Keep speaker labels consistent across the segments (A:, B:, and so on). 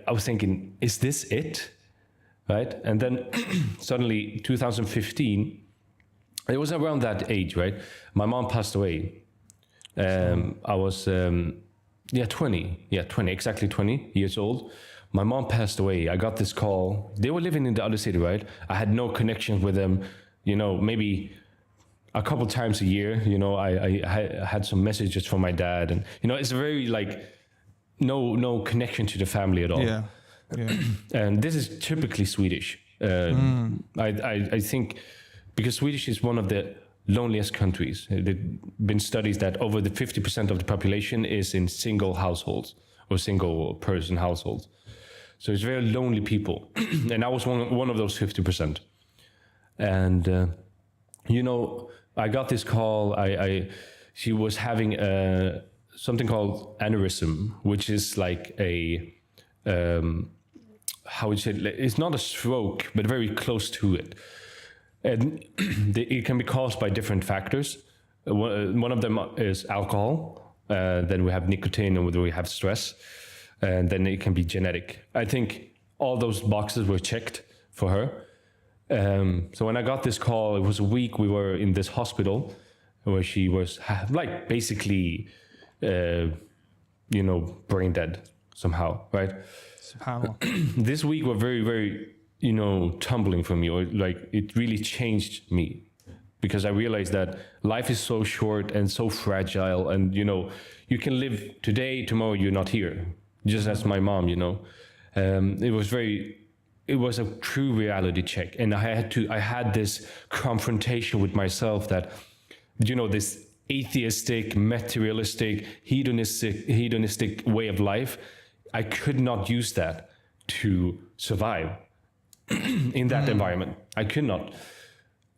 A: I was thinking, is this it? Right? And then suddenly 2015, it was around that age, right? My mom passed away. I was, 20. Yeah, 20, exactly 20 years old. My mom passed away. I got this call. They were living in the other city, right? I had no connection with them. Maybe a couple times a year, I had some messages from my dad. And, it's very like no connection to the family at all.
B: Yeah.
A: And this is typically Swedish. I think because Swedish is one of the loneliest countries. There've been studies that over the 50% of the population is in single households or single person households. So it's very lonely people. And I was one of those 50%. And, I got this call. She was having something called aneurysm, which is like a, how would you say, it's not a stroke, but very close to it. And it can be caused by different factors. One of them is alcohol. Then we have nicotine, and we have stress. And then it can be genetic. I think all those boxes were checked for her. So when I got this call, it was a week we were in this hospital where she was like basically, brain dead somehow, right?
B: Somehow.
A: This week were very, very, tumbling for me, or like it really changed me, because I realized that life is so short and so fragile, and you can live today, tomorrow you're not here, just as my mom. It was a true reality check, and I had this confrontation with myself that, this atheistic, materialistic, hedonistic way of life, I could not use that to survive in that environment. I could not.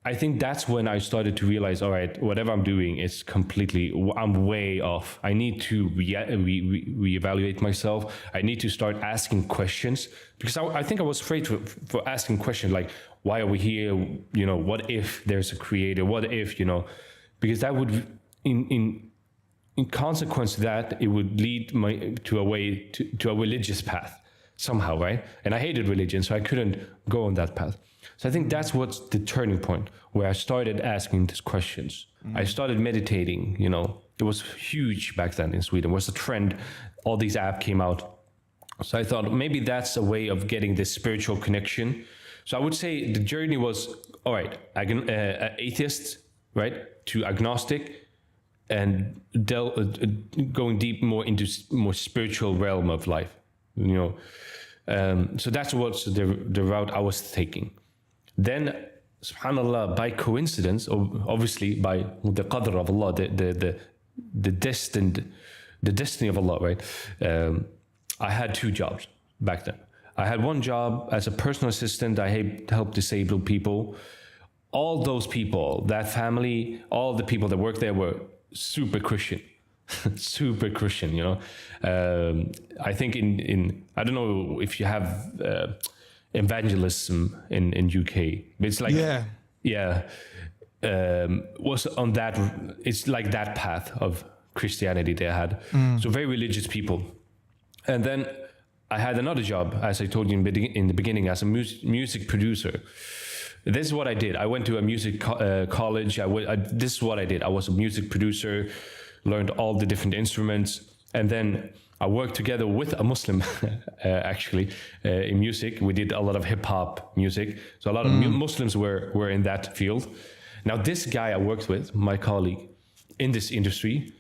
A: I think that's when I started to realize, all right, whatever I'm doing is I'm way off. I need to reevaluate myself. I need to start asking questions, because I think I was afraid for asking questions like, why are we here? What if there's a creator? What if, because that would, in consequence of that, it would lead to a religious path somehow, right? And I hated religion, so I couldn't go on that path. So I think that's what's the turning point, where I started asking these questions. I started meditating, it was huge back then in Sweden. It was a trend. All these apps came out. So I thought maybe that's a way of getting this spiritual connection. So I would say the journey was, all right, atheist, right, to agnostic, and going deep more into more spiritual realm of life, So that's what's the route I was taking. Then, subhanAllah, by coincidence, obviously by the qadr of Allah, the destiny of Allah, right? I had two jobs back then. I had one job as a personal assistant. I helped disabled people. All those people, that family, all the people that worked there were super Christian. Super Christian, I think in I don't know if you have evangelism in UK, but it's like was on that, it's like that path of Christianity they had. So very religious people. And then I had another job, as I told you in the beginning, as a music producer. This is what I did. I went to a music college. This is what I did. I was a music producer, learned all the different instruments, and then I worked together with a Muslim, actually, in music. We did a lot of hip hop music. So a lot of Muslims were in that field. Now, this guy I worked with, my colleague in this industry,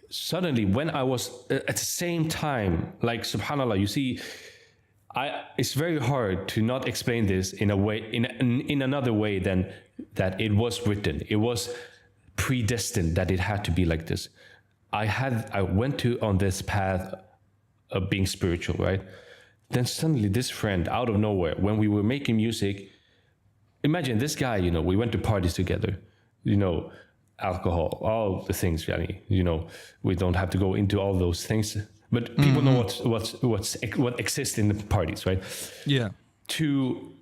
A: suddenly when I was at the same time, like, subhanAllah, you see, it's very hard to not explain this in a way, in another way than that it was written. It was predestined that it had to be like this. I went on this path of being spiritual, right? Then suddenly this friend out of nowhere, when we were making music, imagine this guy, we went to parties together, alcohol, all the things, we don't have to go into all those things, but people know what exists in the parties, right?
B: Yeah.
A: To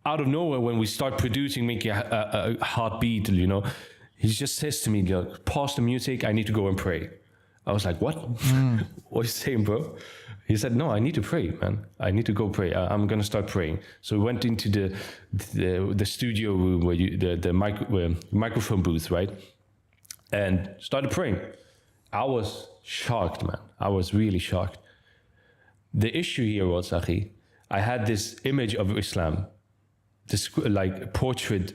A: out of nowhere, when we start producing, making a hot beat, he just says to me, pause the music, I need to go and pray. I was like, what? What are you saying, bro? He said, no, I need to pray, man. I need to go pray. I'm going to start praying. So we went into the studio room where the microphone booth, right? And started praying. I was shocked, man. I was really shocked. The issue here was, Akhi, I had this image of Islam, this like portrait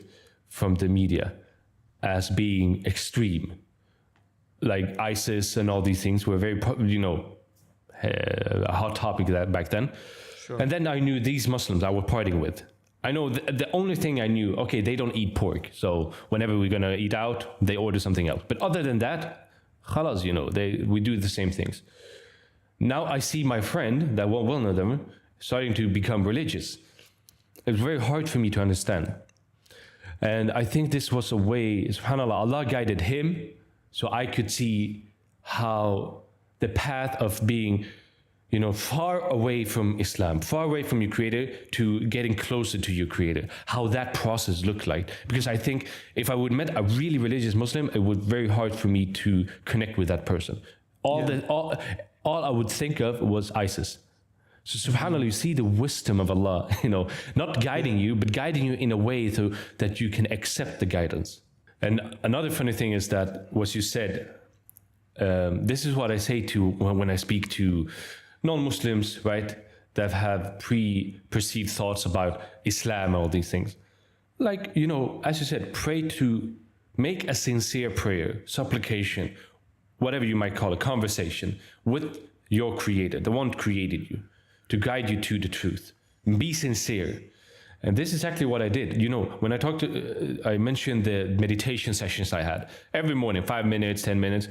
A: from the media as being extreme. Like ISIS and all these things were very, a hot topic that back then. Sure. And then I knew these Muslims I was partying with. I know the only thing I knew, okay, they don't eat pork. So whenever we're going to eat out, they order something else. But other than that, khalas, we do the same things. Now I see my friend, that one of them, starting to become religious. It's very hard for me to understand. And I think this was a way, subhanAllah, Allah guided him so I could see how the path of being, far away from Islam, far away from your creator to getting closer to your creator, how that process looked like. Because I think if I would met a really religious Muslim, it would be very hard for me to connect with that person. All I would think of was ISIS. So subhanAllah, you see the wisdom of Allah, not guiding you, but guiding you in a way so that you can accept the guidance. And another funny thing is that what you said, this is what I say to when I speak to non-Muslims, right, that have pre-perceived thoughts about Islam and all these things. Like, as you said, pray to make a sincere prayer, supplication, whatever you might call it, conversation with your creator, the one who created you, to guide you to the truth. Be sincere. And this is exactly what I did. When I mentioned the meditation sessions I had every morning, 5 minutes, 10 minutes.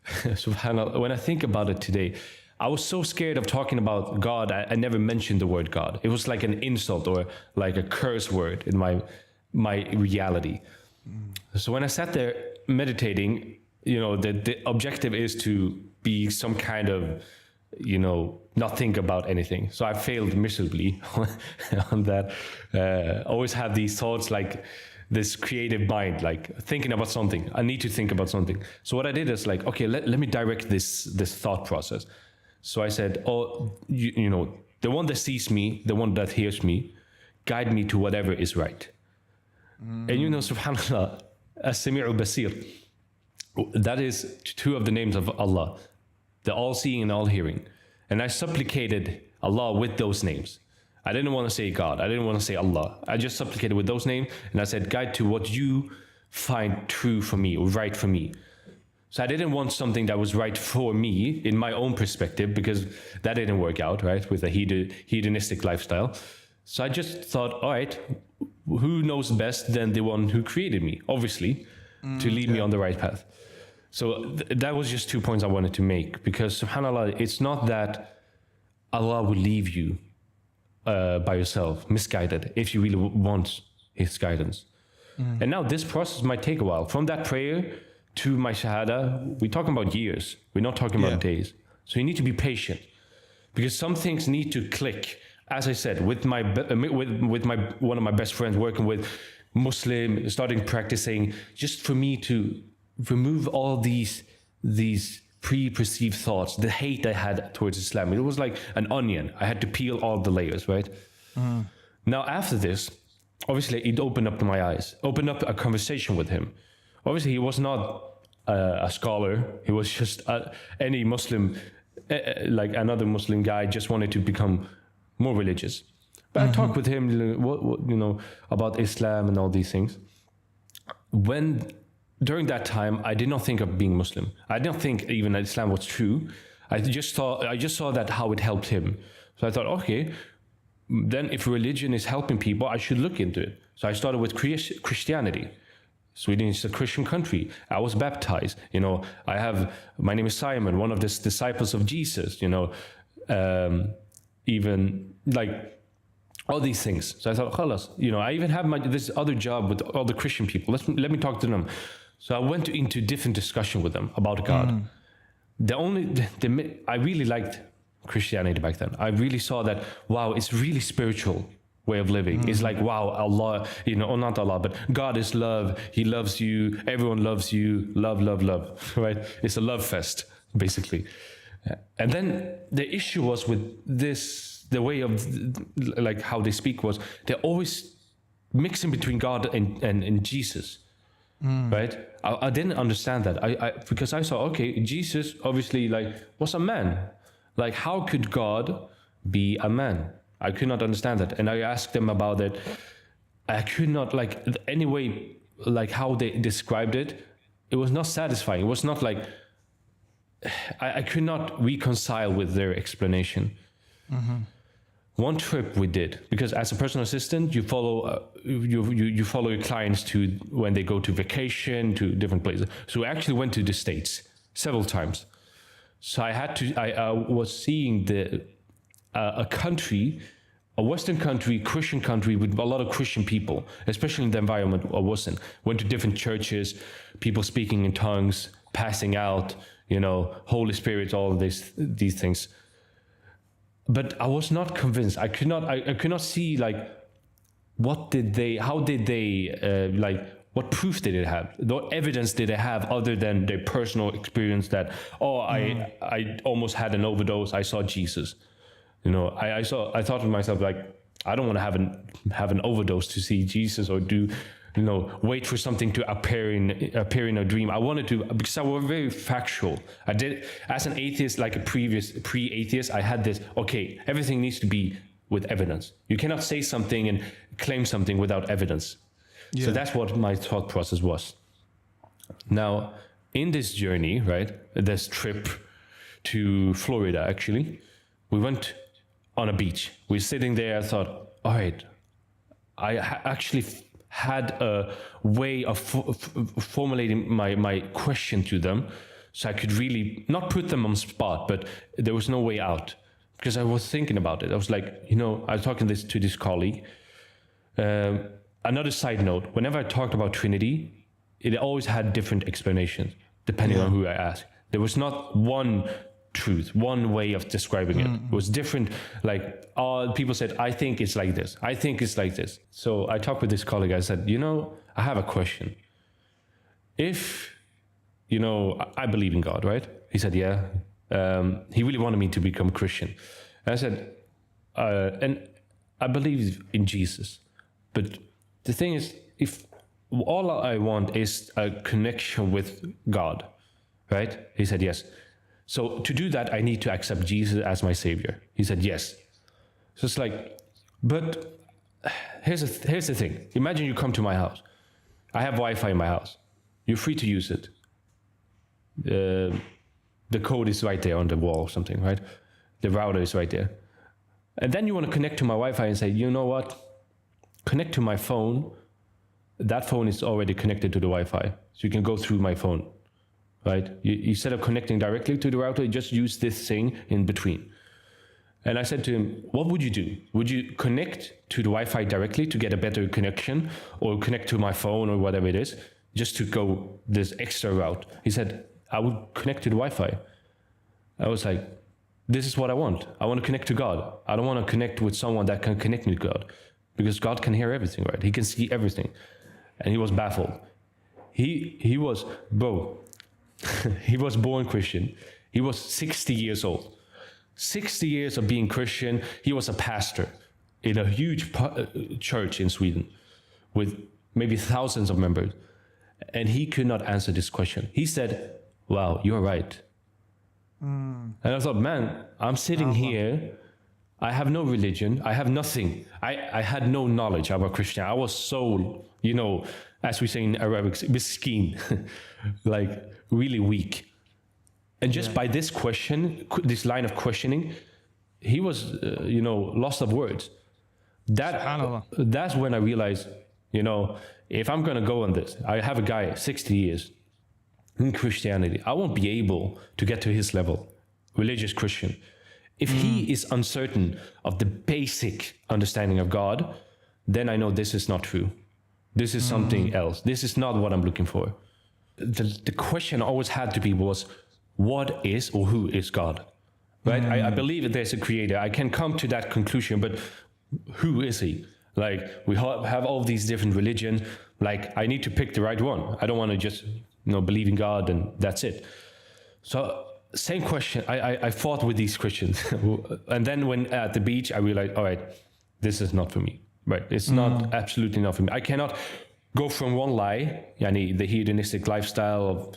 A: SubhanAllah, when I think about it today, I was so scared of talking about God, I never mentioned the word God. It was like an insult or like a curse word in my reality. So when I sat there meditating, the objective is to be some kind of, not think about anything. So I failed miserably on that. Always have these thoughts like this creative mind, like thinking about something. I need to think about something. So what I did is like, okay, let me direct this thought process. So I said, the one that sees me, the one that hears me, guide me to whatever is right. And subhanAllah, As-Sami'u Basir, that is two of the names of Allah, the all-seeing and all-hearing. And I supplicated Allah with those names. I didn't want to say God. I didn't want to say Allah. I just supplicated with those names. And I said, guide to what you find true for me or right for me. So I didn't want something that was right for me in my own perspective, because that didn't work out, right, with a hedonistic lifestyle. So I just thought, all right, who knows best than the one who created me, obviously, to lead me on the right path. So that was just 2 points I wanted to make, because subhanAllah, it's not that Allah will leave you by yourself, misguided, if you really want His guidance. And now this process might take a while. From that prayer to my shahada, we're talking about years. We're not talking about days. So you need to be patient, because some things need to click. As I said, with my one of my best friends, working with Muslim, starting practicing, just for me to remove all these pre-perceived thoughts, the hate I had towards Islam. It was like an onion. I had to peel all the layers, right? Now after this, obviously it opened up my eyes, opened up a conversation with him. Obviously he was not a scholar. He was just any Muslim, like another Muslim guy, just wanted to become more religious. But I talked with him, about Islam and all these things. During that time, I did not think of being Muslim. I didn't think even that Islam was true. I just saw that how it helped him. So I thought, okay, then if religion is helping people, I should look into it. So I started with Christianity. Sweden is a Christian country. I was baptized. My name is Simon, one of the disciples of Jesus. Even like all these things. So I thought, khalas, I even have this other job with all the Christian people. Let me talk to them. So I went into different discussion with them about God. I really liked Christianity back then. I really saw that, wow, it's really spiritual way of living. It's like, wow, Allah, or not Allah, but God is love. He loves you. Everyone loves you. Love, love, love, right? It's a love fest. basically. And then the issue was with this, the way of like how they speak was they're always mixing between God and Jesus, right? I didn't understand that. I because I saw, okay, Jesus obviously like was a man. Like how could God be a man? I could not understand that. And I asked them about it. I could not like any way, like how they described it. It was not satisfying. It was not like, I could not reconcile with their explanation. One trip we did, because as a personal assistant, you follow you follow your clients to when they go to vacation to different places. So we actually went to the States several times. So I was seeing a country, a Western country, Christian country with a lot of Christian people, especially in the environment I was in. Went to different churches, people speaking in tongues, passing out, Holy Spirit, all of these things. But I was not convinced. I could not see like what proof did it have? What evidence did they have other than their personal experience that, I almost had an overdose, I saw Jesus. I thought to myself, like, I don't want to have an overdose to see Jesus or do, wait for something to appear in a dream. I wanted to, because I was very factual. I did, as an atheist, like a pre-atheist, I had this, okay, everything needs to be with evidence. You cannot say something and claim something without evidence. Yeah. So that's what my thought process was. Now, in this journey, right, this trip to Florida, actually, we went on a beach. We were sitting there. I thought, all right, I actually had a way of formulating my question to them, so I could really not put them on spot, but there was no way out because I was thinking about it. I was like, I was talking to this colleague. Another side note: whenever I talked about Trinity, it always had different explanations depending on who I asked. There was not one truth, one way of describing it. It was different. Like, people said, I think it's like this. I think it's like this. So I talked with this colleague. I said, I have a question. If, I believe in God, right? He said, yeah. He really wanted me to become a Christian. And I said, and I believe in Jesus. But the thing is, if all I want is a connection with God, right? He said, yes. So to do that, I need to accept Jesus as my savior. He said, yes. So it's like, but here's the thing. Imagine you come to my house. I have Wi-Fi in my house. You're free to use it. The code is right there on the wall or something, right? The router is right there. And then you want to connect to my Wi-Fi and say, you know what? Connect to my phone. That phone is already connected to the Wi-Fi. So you can go through my phone. Right? Instead of connecting directly to the router, you just use this thing in between. And I said to him, what would you do? Would you connect to the Wi-Fi directly to get a better connection, or connect to my phone or whatever it is, just to go this extra route? He said, I would connect to the Wi-Fi. I was like, this is what I want. I want to connect to God. I don't want to connect with someone that can connect me to God, because God can hear everything, right? He can see everything. And he was baffled. He was, he was born Christian. He was 60 years old. 60 years of being Christian. He was a pastor in a huge church in Sweden with maybe thousands of members. And he could not answer this question. He said, wow, you're right. And I thought, man, I'm sitting here. I have no religion. I have nothing. I had no knowledge about Christian. I was so, as we say in Arabic, miskin, like really weak. And just by this question, this line of questioning, he was, lost of words. That's when I realized, if I'm going to go on this, I have a guy, 60 years in Christianity. I won't be able to get to his level, religious Christian. If he is uncertain of the basic understanding of God, then I know this is not true. This is something else. This is not what I'm looking for. The question always had to be was, what is or who is God? Right? I believe that there's a creator. I can come to that conclusion, but who is he? Like, we have all these different religions. Like, I need to pick the right one. I don't want to just, believe in God and that's it. So same question. I fought with these Christians. And then when at the beach, I realized, all right, this is not for me, right? It's not absolutely not for me. I cannot go from one lie, yani the hedonistic lifestyle of,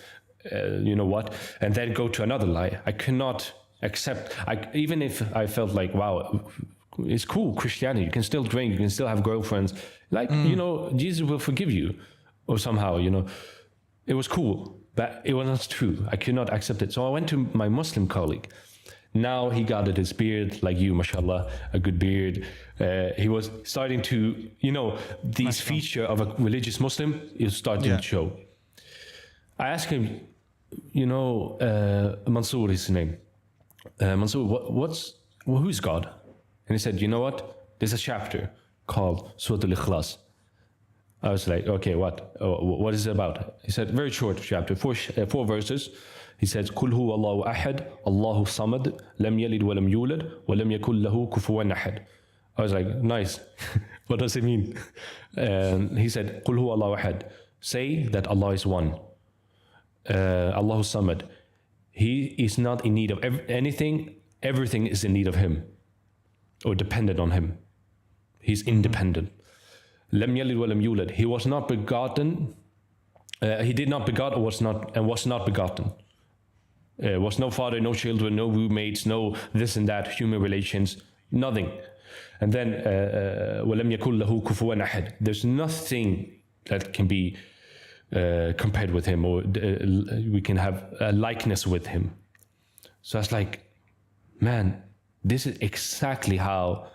A: you know what, and then go to another lie. I cannot accept, even if I felt like, wow, it's cool, Christianity, you can still drink, you can still have girlfriends. Like, you know, Jesus will forgive you, or somehow, you know, it was cool, but it was not true. I could not accept it. So I went to my Muslim colleague. Now he got his beard, like you, mashallah, a good beard. He was starting to, you know, these feature of a religious Muslim is starting to show. I asked him, you know, Mansour is his name. Mansour, who's God? And he said, you know what? There's a chapter called Surah Al-Ikhlas. I was like, okay, what is it about? He said, very short chapter, four verses. He says, قُلْ هُوَ اللَّهُ أَحَدٌ اللَّهُ الصَّمَدُ لَمْ يَلِدْ وَلَمْ يُولَدْ وَلَمْ يَكُنْ لَهُ كُفُوًا أَحَدٌ. I was like, nice. What does it mean? He said, قُلْ هُوَ اللَّهُ أَحَدٌ. Say that Allah is one. Allahu Samad. He is not in need of anything. Everything is in need of Him, or dependent on Him. He's independent. Lam yalid wa lam yulad. He was not begotten. He did not begot or was not begotten. Was no father, no children, no roommates, no this and that, human relations, nothing. And then وَلَمْ يَكُنْ لَهُ كُفُوًا أَحَدٌ. There's nothing that can be compared with Him, or we can have a likeness with Him. So I was like, man, this is exactly how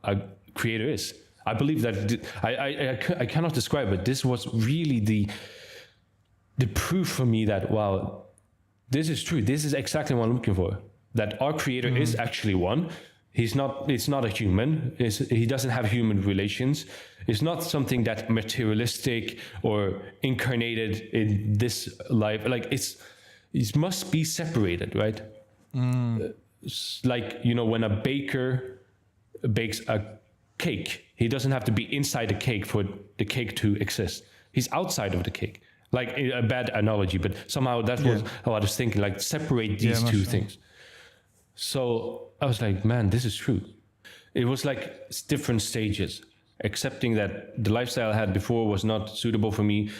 A: a creator is. I believe that I cannot describe it. This was really the proof for me that, wow, this is true. This is exactly what I'm looking for. That our creator is actually one. It's not a human. He doesn't have human relations. It's not something that materialistic or incarnated in this life. Like it must be separated, right? Like, you know, when a baker bakes a cake, he doesn't have to be inside the cake for the cake to exist. He's outside of the cake. Like a bad analogy, but somehow that was how I was thinking, like separate these two things. So I was like, man, this is true. It was like different stages, accepting that the lifestyle I had before was not suitable for me,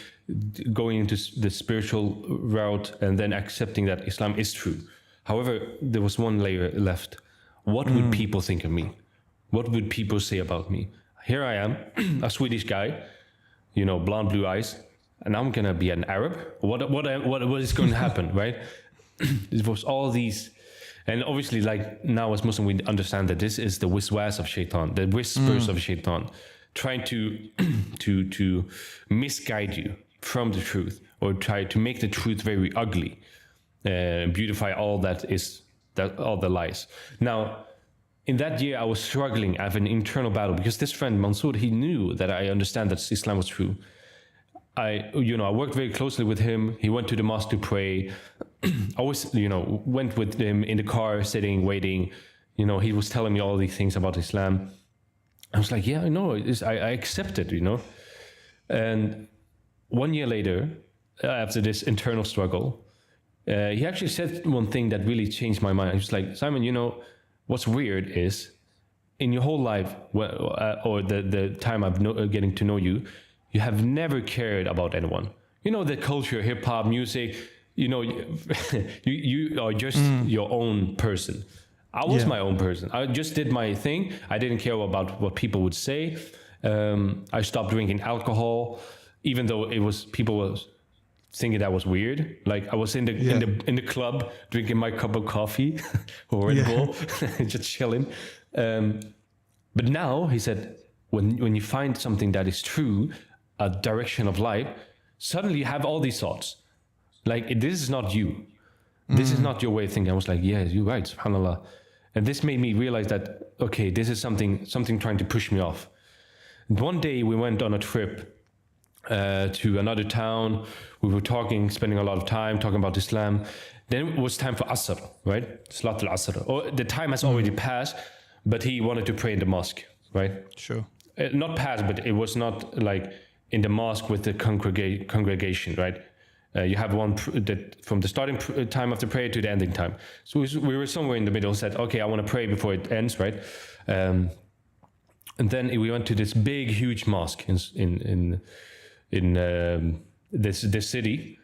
A: going into the spiritual route, and then accepting that Islam is true. However, there was one layer left. What would people think of me? What would people say about me? Here I am, a Swedish guy, you know, blonde, blue eyes, and I'm gonna be an Arab. What is going to happen, right? It was all these, and obviously, like now as Muslim, we understand that this is the wiswas of shaitan, the whispers of shaitan, trying to misguide you from the truth, or try to make the truth very ugly, beautify all all the lies. Now, in that year, I was struggling. I have an internal battle because this friend Mansour, he knew that I understand that Islam was true. I worked very closely with him. He went to the mosque to pray. Always, went with him in the car, sitting, waiting. He was telling me all these things about Islam. I was like, yeah, I know. I accept it, And 1 year later, after this internal struggle, he actually said one thing that really changed my mind. He was like, Simon, what's weird is in your whole life, or the time I've getting to know you, you have never cared about anyone. The culture, hip hop, music, you are just your own person. I was my own person. I just did my thing. I didn't care about what people would say. I stopped drinking alcohol, even though people was thinking that was weird. Like I was in the club drinking my cup of coffee or Red Bull, just chilling. But now he said, when you find something that is true, a direction of life, suddenly you have all these thoughts. Like this is not you. This is not your way of thinking. I was like, yeah, you're right, subhanAllah. And this made me realize that, okay, this is something trying to push me off. And one day we went on a trip to another town. We were spending a lot of time talking about Islam. Then it was time for Asr, right? Salat al-Asr. Or the time has already passed, but he wanted to pray in the mosque, right?
B: Sure.
A: Not passed, but it was not like in the mosque with the congregation, right? You have one that from the starting time of the prayer to the ending time. So we were somewhere in the middle. Said, okay, I want to pray before it ends, right? And then we went to this big, huge mosque in this city.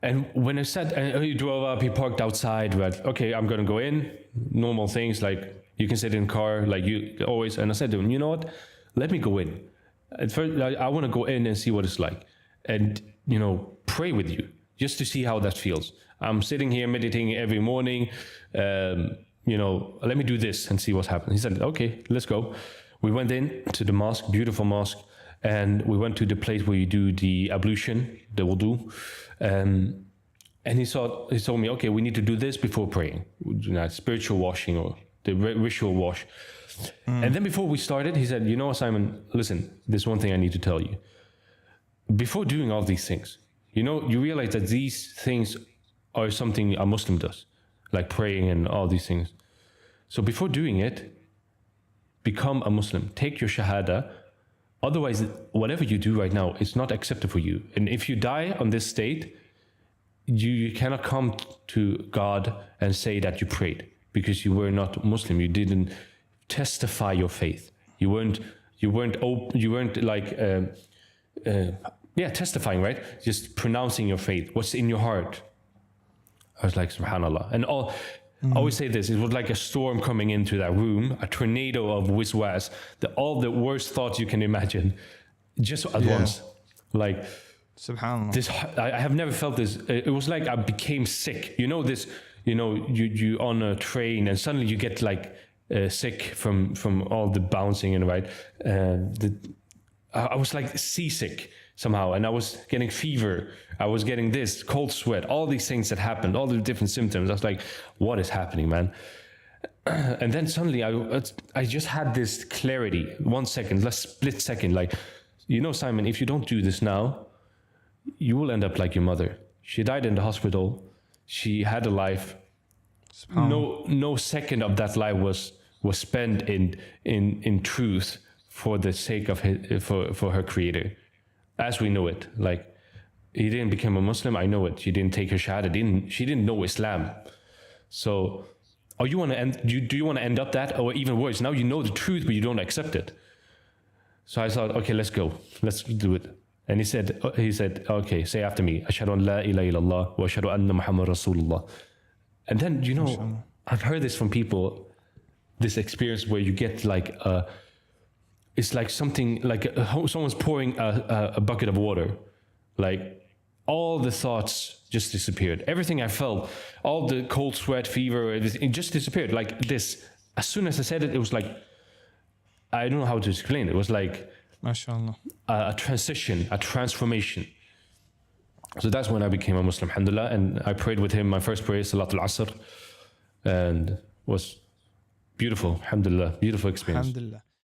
A: And when I said, and he drove up, he parked outside, right? Okay, I'm gonna go in. Normal things like you can sit in the car, like you always. And I said to him, you know what? Let me go in. At first, I want to go in and see what it's like, and pray with you just to see how that feels. I'm sitting here meditating every morning. Let me do this and see what's happening. He said, okay, let's go. We went in to the mosque, beautiful mosque, and we went to the place where you do the ablution, the wudu. And he told me, okay, we need to do this before praying, spiritual washing or the ritual wash. And then before we started, he said, Simon, listen, there's one thing I need to tell you. Before doing all these things, you realize that these things are something a Muslim does, like praying and all these things. So before doing it, become a Muslim. Take your Shahada. Otherwise, whatever you do right now, it's not accepted for you. And if you die on this state, you cannot come to God and say that you prayed because you were not Muslim. You didn't testify your faith. You weren't testifying, right? Just pronouncing your faith. What's in your heart? I was like, subhanallah. And I always say this, it was like a storm coming into that room, a tornado of wiswas, all the worst thoughts you can imagine, just at once. Like, subhanallah. I have never felt this. It was like I became sick. You on a train and suddenly you get like sick from all the bouncing and right. I was like seasick somehow, and I was getting fever. I was getting this cold sweat, all these things that happened, all the different symptoms. I was like, what is happening, man? And then suddenly I just had this clarity, 1 second, less split second. Like, Simon, if you don't do this now, you will end up like your mother. She died in the hospital. She had a life. No second of that life was spent in truth for the sake of for her creator, as we know it. Like, he didn't become a Muslim. I know it. She didn't take her shahada. She didn't know Islam. So, do you want to end up that, or even worse? Now you know the truth, but you don't accept it. So I thought, okay, let's go. Let's do it. And he said, okay, say after me, Ashhadu an la ilaha illallah wa ashhadu anna Muhammad Rasulullah. And then, I've heard this from people, this experience where you get like, it's like something, like someone's pouring a bucket of water. Like, all the thoughts just disappeared. Everything I felt, all the cold sweat, fever, it just disappeared. Like this, as soon as I said it, it was like, I don't know how to explain it. It was like, MashaAllah. A transition, a transformation. So that's when I became a Muslim, alhamdulillah. And I prayed with him my first prayer, Salatul Asr. And it was beautiful, alhamdulillah, beautiful experience.
B: Alhamdulillah.